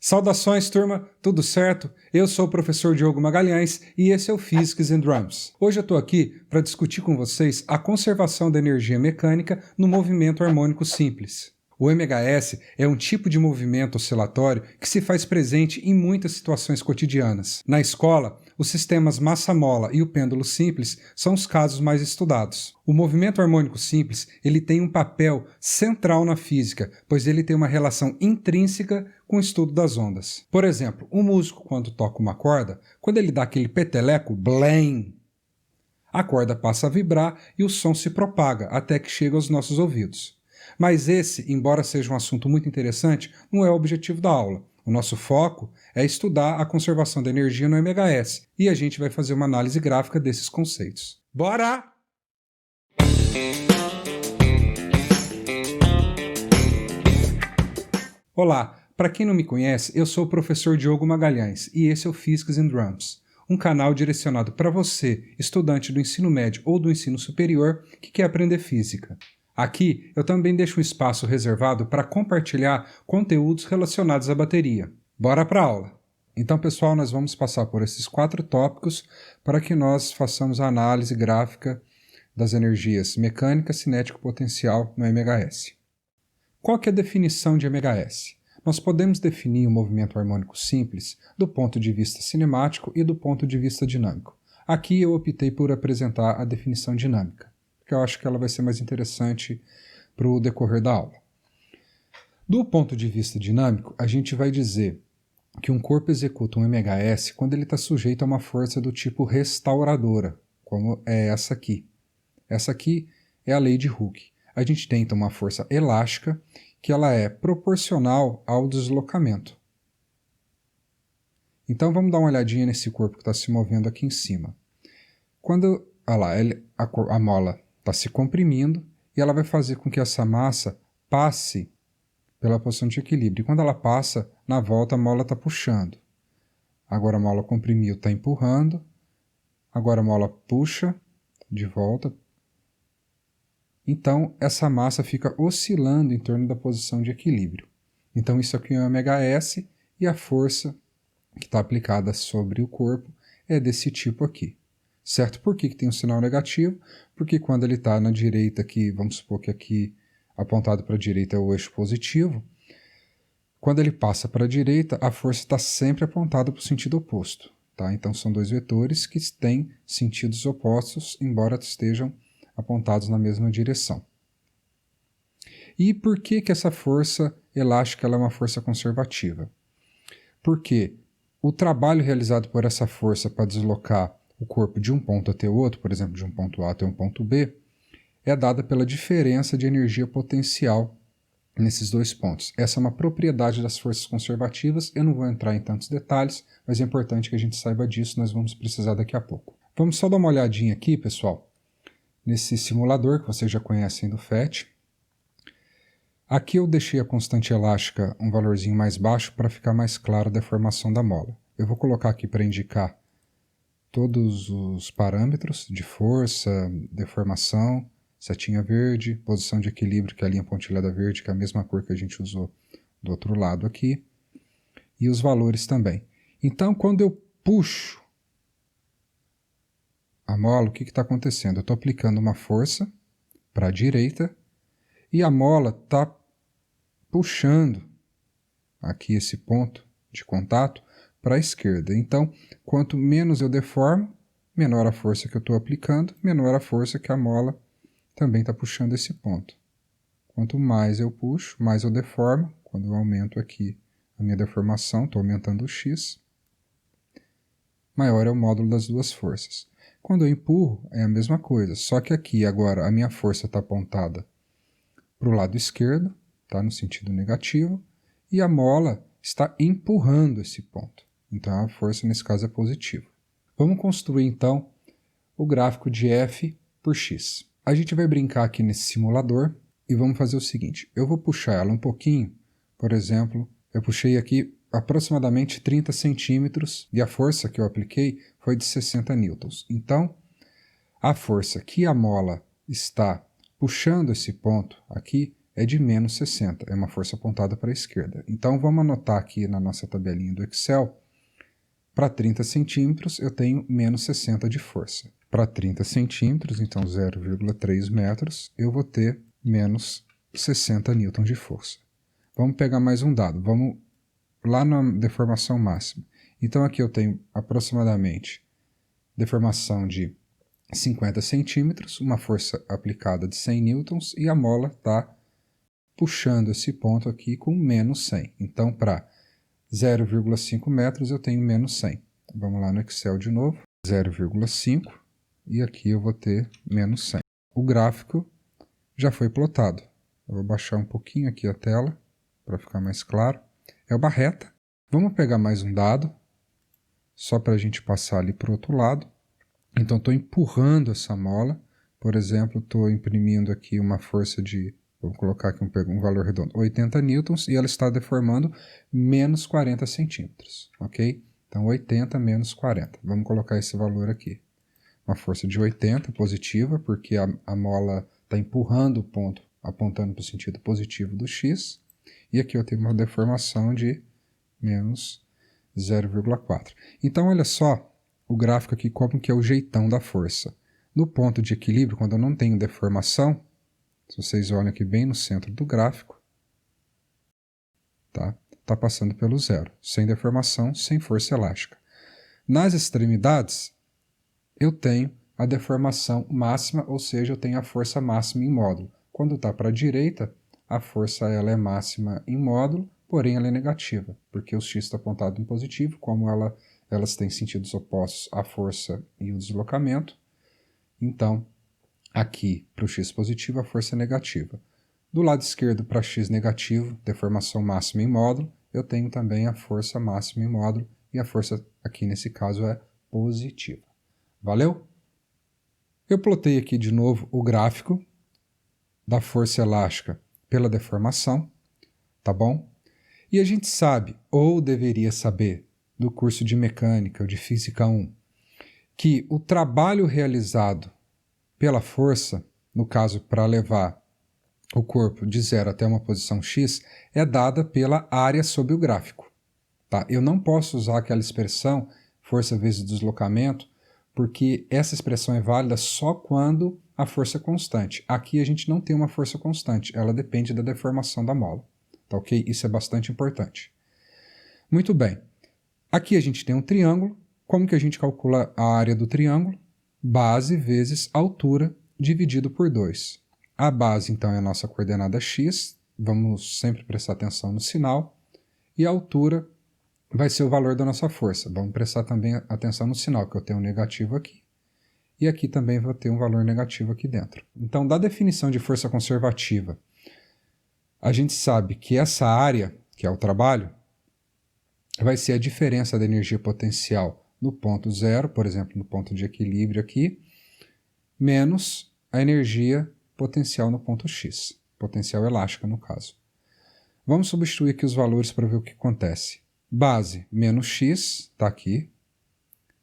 Saudações, turma! Tudo certo? Eu sou o professor Diogo Magalhães e esse é o Physics and Drums. Hoje eu estou aqui para discutir com vocês a conservação da energia mecânica no movimento harmônico simples. O MHS é um tipo de movimento oscilatório que se faz presente em muitas situações cotidianas. Na escola, os sistemas massa-mola e o pêndulo simples são os casos mais estudados. O movimento harmônico simples ele tem um papel central na física, pois ele tem uma relação intrínseca com o estudo das ondas. Por exemplo, um músico, quando toca uma corda, quando ele dá aquele peteleco, blém, a corda passa a vibrar e o som se propaga até que chega aos nossos ouvidos. Mas esse, embora seja um assunto muito interessante, não é o objetivo da aula. O nosso foco é estudar a conservação da energia no MHS e a gente vai fazer uma análise gráfica desses conceitos. Bora! Olá, para quem não me conhece, eu sou o professor Diogo Magalhães e esse é o Physics and Drums, um canal direcionado para você, estudante do ensino médio ou do ensino superior que quer aprender física. Aqui eu também deixo um espaço reservado para compartilhar conteúdos relacionados à bateria. Bora para a aula! Então, pessoal, nós vamos passar por esses 4 tópicos para que nós façamos a análise gráfica das energias mecânica, cinética e potencial no MHS. Qual que é a definição de MHS? Nós podemos definir o movimento harmônico simples do ponto de vista cinemático e do ponto de vista dinâmico. Aqui eu optei por apresentar a definição dinâmica, porque eu acho que ela vai ser mais interessante para o decorrer da aula. Do ponto de vista dinâmico, a gente vai dizer que um corpo executa um MHS quando ele está sujeito a uma força do tipo restauradora, como é essa aqui. Essa aqui é a lei de Hooke. A gente tem então uma força elástica que ela é proporcional ao deslocamento. Então vamos dar uma olhadinha nesse corpo que está se movendo aqui em cima. Quando a mola está se comprimindo e ela vai fazer com que essa massa passe pela posição de equilíbrio. E quando ela passa, na volta a mola está puxando. Agora a mola comprimiu, está empurrando. Agora a mola puxa de volta. Então essa massa fica oscilando em torno da posição de equilíbrio. Então isso aqui é o MHS e a força que está aplicada sobre o corpo é desse tipo aqui. Certo? Por que tem um sinal negativo? Porque quando ele está na direita aqui, vamos supor que aqui apontado para a direita é o eixo positivo, quando ele passa para a direita, a força está sempre apontada para o sentido oposto. Tá? Então são dois vetores que têm sentidos opostos, embora estejam apontados na mesma direção. E por que essa força elástica ela é uma força conservativa? Porque o trabalho realizado por essa força para deslocar o corpo de um ponto até o outro, por exemplo, de um ponto A até um ponto B, é dada pela diferença de energia potencial nesses dois pontos. Essa é uma propriedade das forças conservativas, eu não vou entrar em tantos detalhes, mas é importante que a gente saiba disso, nós vamos precisar daqui a pouco. Vamos só dar uma olhadinha aqui, pessoal, nesse simulador que vocês já conhecem do FET. Aqui eu deixei a constante elástica um valorzinho mais baixo para ficar mais claro a deformação da mola. Eu vou colocar aqui para indicar todos os parâmetros de força, deformação, setinha verde, posição de equilíbrio, que é a linha pontilhada verde, que é a mesma cor que a gente usou do outro lado aqui, e os valores também. Então, quando eu puxo a mola, o que está acontecendo? Eu estou aplicando uma força para a direita e a mola está puxando aqui esse ponto de contato para a esquerda. Então, quanto menos eu deformo, menor a força que eu estou aplicando, menor a força que a mola também está puxando esse ponto. Quanto mais eu puxo, mais eu deformo. Quando eu aumento aqui a minha deformação, estou aumentando o x, maior é o módulo das duas forças. Quando eu empurro, é a mesma coisa, só que aqui agora a minha força está apontada para o lado esquerdo, tá, no sentido negativo, e a mola está empurrando esse ponto. Então a força nesse caso é positiva. Vamos construir então o gráfico de F por x. A gente vai brincar aqui nesse simulador e vamos fazer o seguinte, eu vou puxar ela um pouquinho, por exemplo, eu puxei aqui aproximadamente 30 centímetros e a força que eu apliquei foi de 60 newtons. Então, a força que a mola está puxando esse ponto aqui é de menos 60, é uma força apontada para a esquerda. Então vamos anotar aqui na nossa tabelinha do Excel, para 30 centímetros eu tenho menos 60 de força. Para 30 centímetros, então 0,3 metros, eu vou ter menos 60 newtons de força. Vamos pegar mais um dado, vamos lá na deformação máxima. Então aqui eu tenho aproximadamente deformação de 50 centímetros, uma força aplicada de 100 newtons e a mola está puxando esse ponto aqui com menos 100. Então para 0,5 metros eu tenho menos 100. Vamos lá no Excel de novo, 0,5 e aqui eu vou ter menos 100. O gráfico já foi plotado. Eu vou baixar um pouquinho aqui a tela para ficar mais claro. É uma reta. Vamos pegar mais um dado, só para a gente passar ali para o outro lado. Então estou empurrando essa mola. Por exemplo, estou imprimindo aqui uma força de, vou colocar aqui um valor redondo, 80 newtons, e ela está deformando menos 40 centímetros, ok? Então 80 menos 40, vamos colocar esse valor aqui. Uma força de 80 positiva, porque a mola está empurrando o ponto, apontando para o sentido positivo do x, e aqui eu tenho uma deformação de menos 0,4. Então olha só o gráfico aqui como que é o jeitão da força. No ponto de equilíbrio, quando eu não tenho deformação, se vocês olham aqui bem no centro do gráfico, tá passando pelo zero, sem deformação, sem força elástica. Nas extremidades, eu tenho a deformação máxima, ou seja, eu tenho a força máxima em módulo. Quando está para a direita, a força ela é máxima em módulo, porém ela é negativa, porque o x está apontado em positivo, como elas têm sentidos opostos, a força e o deslocamento. Então, aqui para o x positivo, a força é negativa. Do lado esquerdo para x negativo, deformação máxima em módulo, eu tenho também a força máxima em módulo, e a força aqui nesse caso é positiva. Valeu? Eu plotei aqui de novo o gráfico da força elástica pela deformação, tá bom? E a gente sabe, ou deveria saber, do curso de Mecânica ou de Física 1, que o trabalho realizado pela força, no caso para levar o corpo de 0 até uma posição x, é dada pela área sob o gráfico. Tá? Eu não posso usar aquela expressão, força vezes deslocamento, porque essa expressão é válida só quando a força é constante. Aqui a gente não tem uma força constante, ela depende da deformação da mola. Tá, ok? Isso é bastante importante. Muito bem. Aqui a gente tem um triângulo. Como que a gente calcula a área do triângulo? Base vezes altura dividido por 2. A base, então, é a nossa coordenada x. Vamos sempre prestar atenção no sinal. E a altura vai ser o valor da nossa força. Vamos prestar também atenção no sinal, que eu tenho um negativo aqui. E aqui também vou ter um valor negativo aqui dentro. Então, da definição de força conservativa, a gente sabe que essa área, que é o trabalho, vai ser a diferença da energia potencial no ponto zero, por exemplo, no ponto de equilíbrio aqui, menos a energia potencial no ponto x, potencial elástica no caso. Vamos substituir aqui os valores para ver o que acontece. Base menos x, está aqui,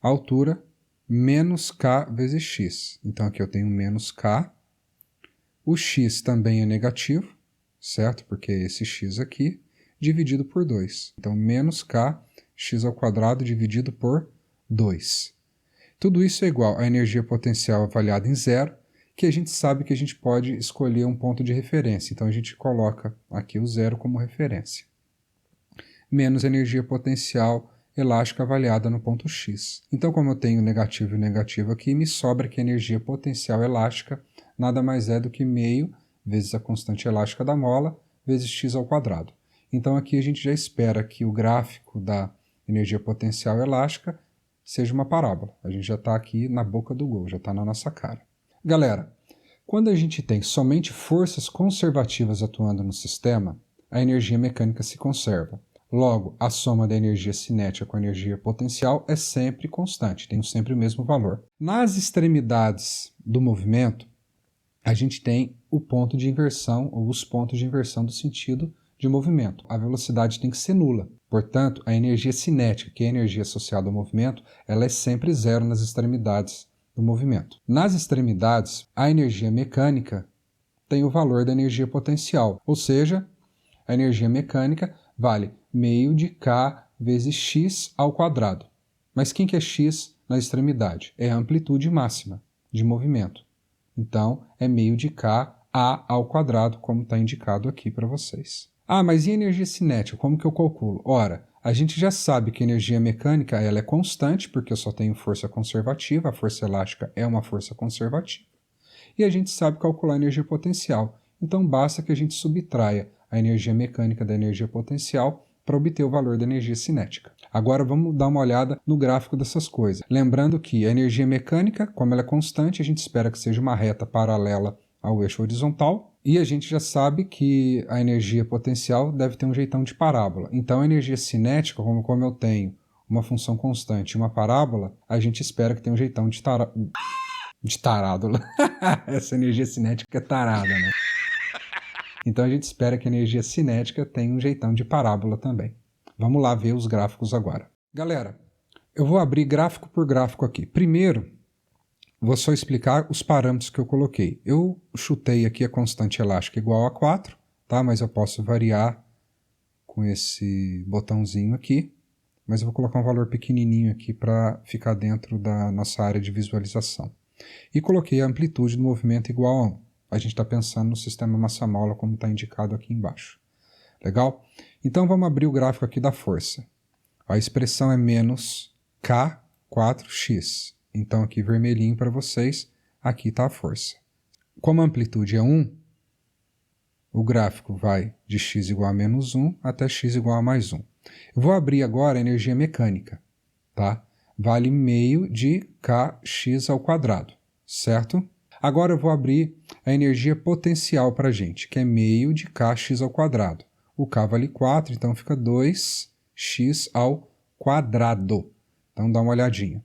altura menos k vezes x. Então aqui eu tenho menos k, o x também é negativo, certo? Porque é esse x aqui, dividido por 2. Então, menos k, x ao quadrado dividido por 2. Tudo isso é igual à energia potencial avaliada em zero, que a gente sabe que a gente pode escolher um ponto de referência. Então, a gente coloca aqui o zero como referência. Menos a energia potencial elástica avaliada no ponto x. Então, como eu tenho negativo e negativo aqui, me sobra que a energia potencial elástica nada mais é do que meio vezes a constante elástica da mola vezes x ao quadrado. Então aqui a gente já espera que o gráfico da energia potencial elástica seja uma parábola. A gente já está aqui na boca do gol, já está na nossa cara. Galera, quando a gente tem somente forças conservativas atuando no sistema, a energia mecânica se conserva. Logo, a soma da energia cinética com a energia potencial é sempre constante, tem sempre o mesmo valor. Nas extremidades do movimento, a gente tem o ponto de inversão, ou os pontos de inversão do sentido de movimento. A velocidade tem que ser nula. Portanto, a energia cinética, que é a energia associada ao movimento, ela é sempre zero nas extremidades do movimento. Nas extremidades, a energia mecânica tem o valor da energia potencial, ou seja, a energia mecânica vale meio de K vezes x ao quadrado. Mas quem que é x na extremidade? É a amplitude máxima de movimento. Então, é meio de K a ao quadrado, como está indicado aqui para vocês. Ah, mas e a energia cinética? Como que eu calculo? Ora, a gente já sabe que a energia mecânica ela é constante, porque eu só tenho força conservativa, a força elástica é uma força conservativa. E a gente sabe calcular a energia potencial. Então, basta que a gente subtraia a energia mecânica da energia potencial para obter o valor da energia cinética. Agora vamos dar uma olhada no gráfico dessas coisas. Lembrando que a energia mecânica, como ela é constante, a gente espera que seja uma reta paralela ao eixo horizontal, e a gente já sabe que a energia potencial deve ter um jeitão de parábola. Então a energia cinética, como eu tenho uma função constante e uma parábola, a gente espera que tenha um jeitão de tarado. Essa energia cinética é tarada, né? Então a gente espera que a energia cinética tenha um jeitão de parábola também. Vamos lá ver os gráficos agora. Galera, eu vou abrir gráfico por gráfico aqui. Primeiro, vou só explicar os parâmetros que eu coloquei. Eu chutei aqui a constante elástica igual a 4, tá? Mas eu posso variar com esse botãozinho aqui. Mas eu vou colocar um valor pequenininho aqui para ficar dentro da nossa área de visualização. E coloquei a amplitude do movimento igual a 1. A gente está pensando no sistema massa-mola como está indicado aqui embaixo. Legal? Então vamos abrir o gráfico aqui da força. A expressão é menos K4x. Então aqui vermelhinho para vocês, aqui está a força. Como a amplitude é 1, o gráfico vai de x igual a menos 1 até x igual a mais 1. Eu vou abrir agora a energia mecânica, tá? Vale meio de kx ao quadrado, certo? Agora eu vou abrir a energia potencial para a gente, que é meio de kx ao quadrado. O k vale 4, então fica 2x ao quadrado. Então dá uma olhadinha.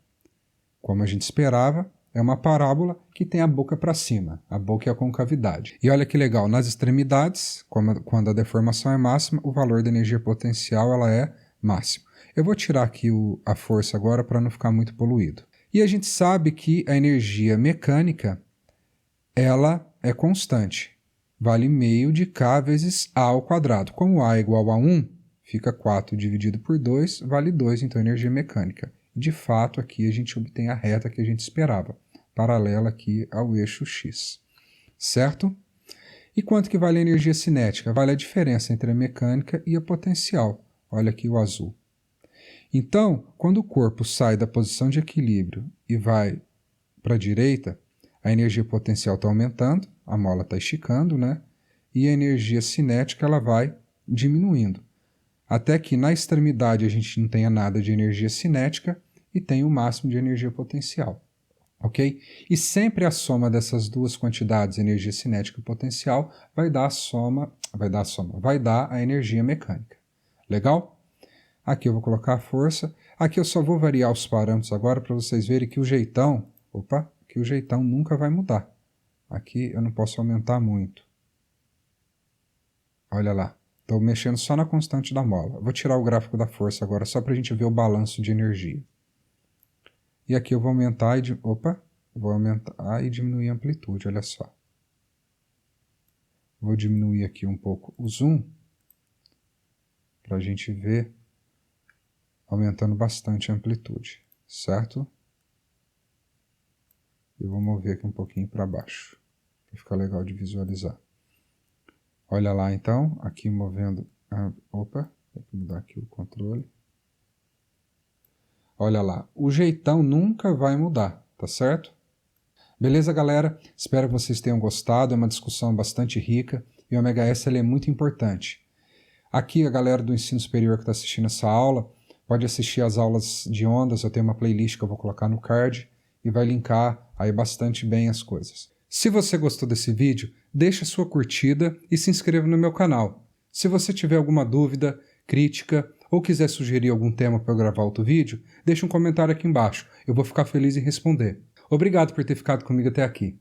Como a gente esperava, é uma parábola que tem a boca para cima. A boca é a concavidade. E olha que legal, nas extremidades, quando a deformação é máxima, o valor da energia potencial ela é máximo. Eu vou tirar aqui a força agora para não ficar muito poluído. E a gente sabe que a energia mecânica ela é constante. Vale meio de K vezes A ao quadrado. Como A é igual a 1, fica 4 dividido por 2, vale 2, então energia mecânica. De fato, aqui a gente obtém a reta que a gente esperava, paralela aqui ao eixo X. Certo? E quanto que vale a energia cinética? Vale a diferença entre a mecânica e a potencial. Olha aqui o azul. Então, quando o corpo sai da posição de equilíbrio e vai para a direita, a energia potencial está aumentando, a mola está esticando, né? E a energia cinética ela vai diminuindo. Até que na extremidade a gente não tenha nada de energia cinética e tem o máximo de energia potencial. Ok? E sempre a soma dessas duas quantidades, energia cinética e potencial, vai dar a energia mecânica. Legal? Aqui eu vou colocar a força. Aqui eu só vou variar os parâmetros agora para vocês verem que o jeitão nunca vai mudar. Aqui eu não posso aumentar muito. Olha lá, estou mexendo só na constante da mola. Vou tirar o gráfico da força agora, só para a gente ver o balanço de energia. E aqui eu vou aumentar e diminuir a amplitude, olha só. Vou diminuir aqui um pouco o zoom, para a gente ver, aumentando bastante a amplitude, certo? E vou mover aqui um pouquinho para baixo, para ficar legal de visualizar. Olha lá então, aqui movendo... tem que mudar aqui o controle. Olha lá, o jeitão nunca vai mudar, tá certo? Beleza, galera? Espero que vocês tenham gostado, é uma discussão bastante rica e o Ômega S ele é muito importante. Aqui a galera do ensino superior que está assistindo essa aula pode assistir as aulas de ondas, eu tenho uma playlist que eu vou colocar no card e vai linkar aí bastante bem as coisas. Se você gostou desse vídeo, deixa sua curtida e se inscreva no meu canal. Se você tiver alguma dúvida, crítica ou quiser sugerir algum tema para eu gravar outro vídeo, deixa um comentário aqui embaixo, eu vou ficar feliz em responder. Obrigado por ter ficado comigo até aqui.